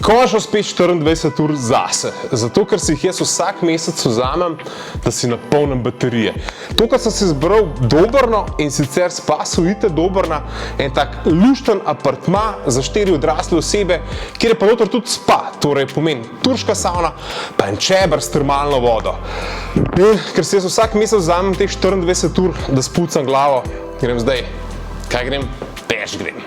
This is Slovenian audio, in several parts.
Končno spet 24 ur zase, zato ker si jih jaz vsak mesec vzamem, da si napolnim baterije. Tukaj sem si izbral Dobrno in sicer Spa Suite Dobrna, en tak lušten apartma za 4 odrasle osebe, kjer je pa noter tudi spa, torej pomeni turška savna, pa en čeber s termalno vodo. In ker si jaz vsak mesec vzamem teh 24 ur, da spucam glavo, grem zdaj. Kaj grem? Peš grem.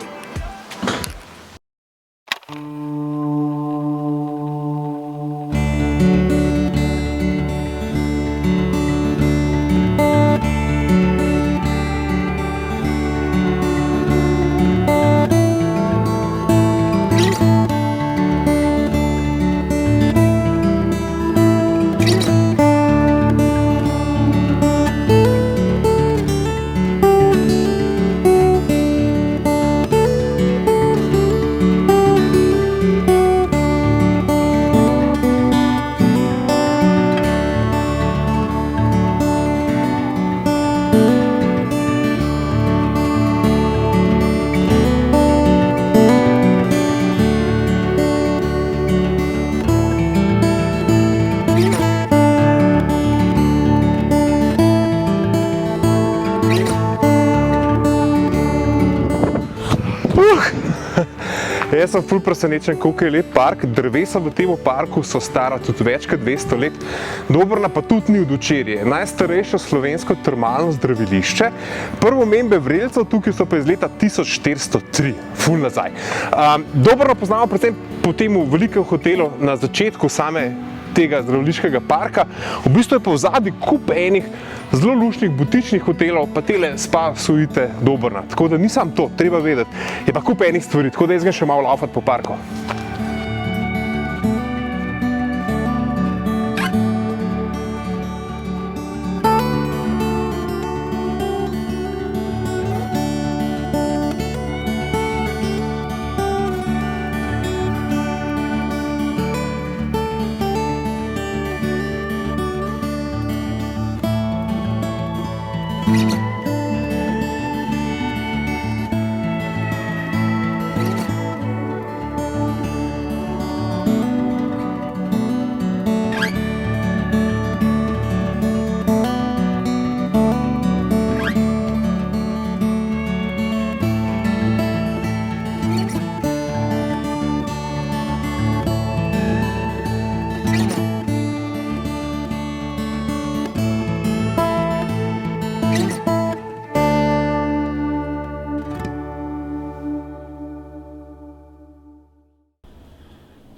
Jaz sem ful presenečen, koliko je lep park. Drevesa v tem parku so stara tudi več kot 200 let. Dobrna pa tudi ni od včeraj. Najstarejše slovensko termalno zdravilišče. Prvo omembe vrelcev tukaj so pa iz leta 1403, ful nazaj. Dobrno poznamo predvsem po temu velikem hotelu na začetku same tega zdraviliškega parka. V bistvu je pa v zadnji kup enih zelo luštnih butičnih hotelov, pa tele Spa Suite Dobrna. Tako da nisem to, treba vedeti. Je pa kup enih stvari, tako da jaz grem še malo laufati po parku.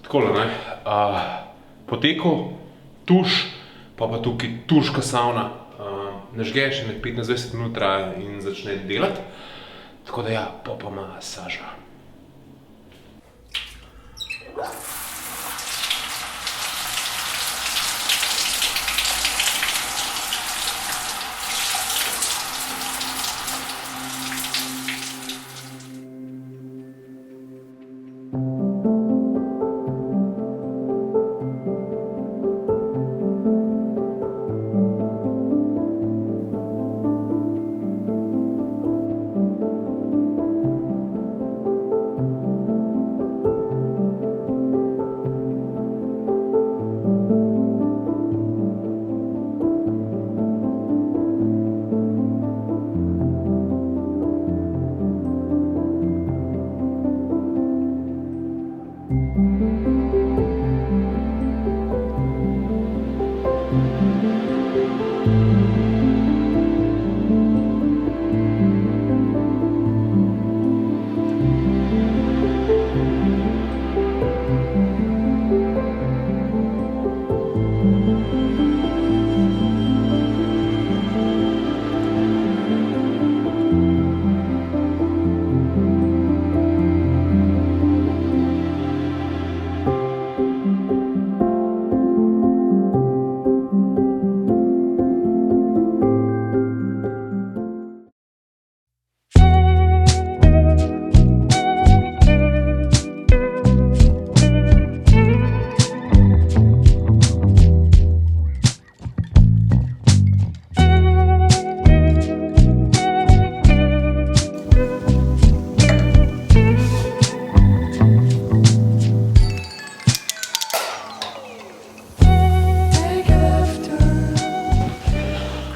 Takole, ne, poteko, tuš, pa tukaj turška savna, nažgeš, 15-20 minut traja in začne delati, tako da ja, pa masaža.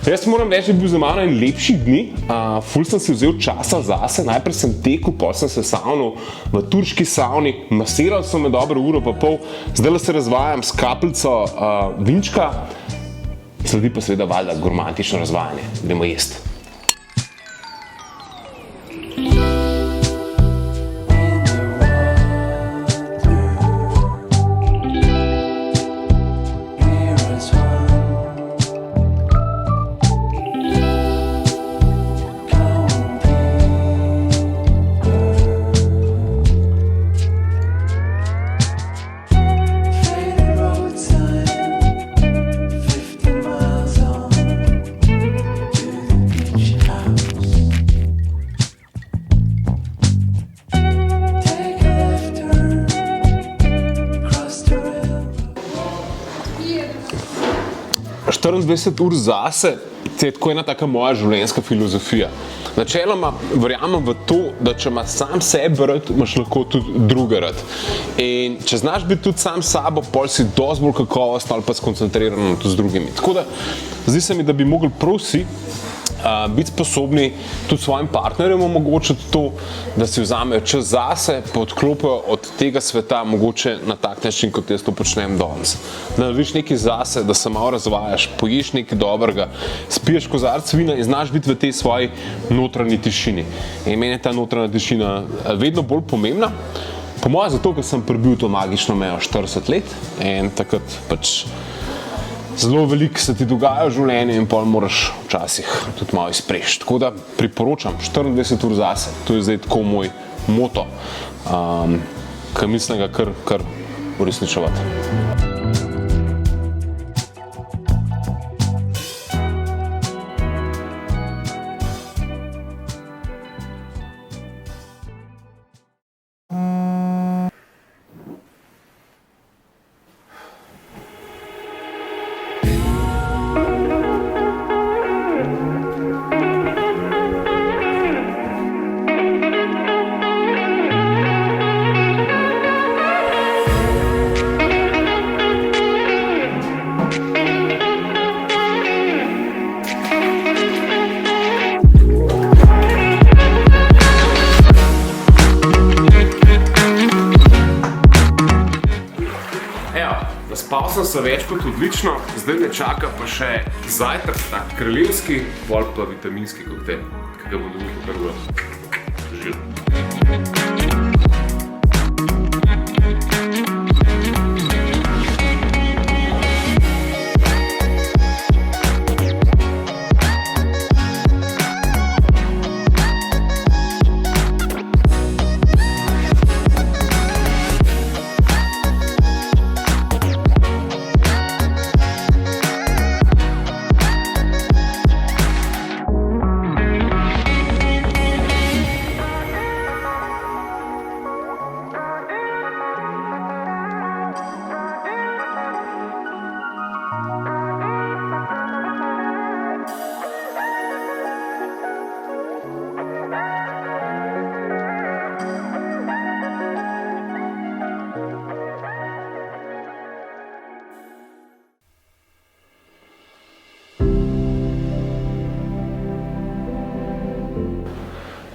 Jaz moram reči, da je bil za mano en lepših dni, ful sem si vzel časa zase, najprej sem tekel, potem sem se savnil v turški savni, masiral sem me dobro uro pa pol, zdaj se razvajam s kapljico vinčka, sledi pa seveda valjda gurmantično razvajanje, gremo jesti. "24 ur zase" je tako ena taka moja življenjska filozofija. Načeloma verjamem v to, da če imaš sam sebe rad, imaš lahko tudi druge rad. In če znaš biti tudi sam s sabo, pol si dosti bolj kakovostno ali pa skoncentriran tudi z drugimi. Tako da zdi se mi, da bi mogli prav vsi biti sposobni tudi svojim partnerjem omogočiti to, da si vzamejo čas zase, pa odklopijo od tega sveta mogoče na tak način, kot jaz to počnem danes. Da narediš nekaj zase, da se malo razvajaš, poješ nekaj dobrega, spiješ kozarec vina in znaš biti v tej svoji notranji tišini. In meni je ta notranja tišina vedno bolj pomembna. Po mojem zato, ker sem prebil to magično mejo 40 let in takrat pač zelo veliko se ti dogaja v življenju in pol moraš včasih tudi malo izpreči. Tako da priporočam 24 ur zase, to je zdaj tako moj moto, ki mislim ga kar uresničevati. Spal sem se več kot odlično, zdaj me čaka pa še zajtrk, tak kraljevski, bolj pa vitaminski koktejl, ki ga bom dobil kar v žil.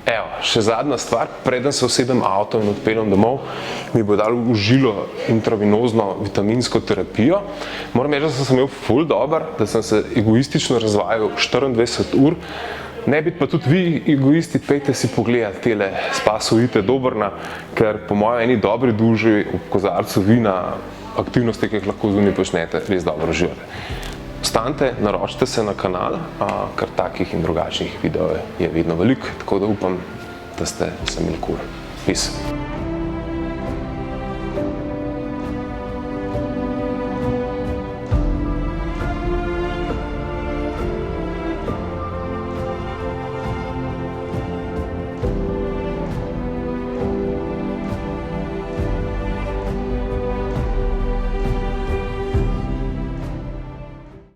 Evo, še zadnja stvar, preden se usedem v avto in odpeljem domov, mi bo dal v žilo intravenozno vitaminsko terapijo. Moram reči, da sem imel ful dober, da sem se egoistično razvajal 24 ur. Ne biti pa tudi vi egoisti, pejte si pogledati tele Spasovite Dobrna, ker po mojem eni dobri duši ob kozarcu vina aktivnosti, ki jih lahko zunaj počnete, res dobro uživate. Ostanite, naročite se na kanal, ker takih in drugačnih videov je vedno veliko, tako da upam, da ste se imeli kul. Peace.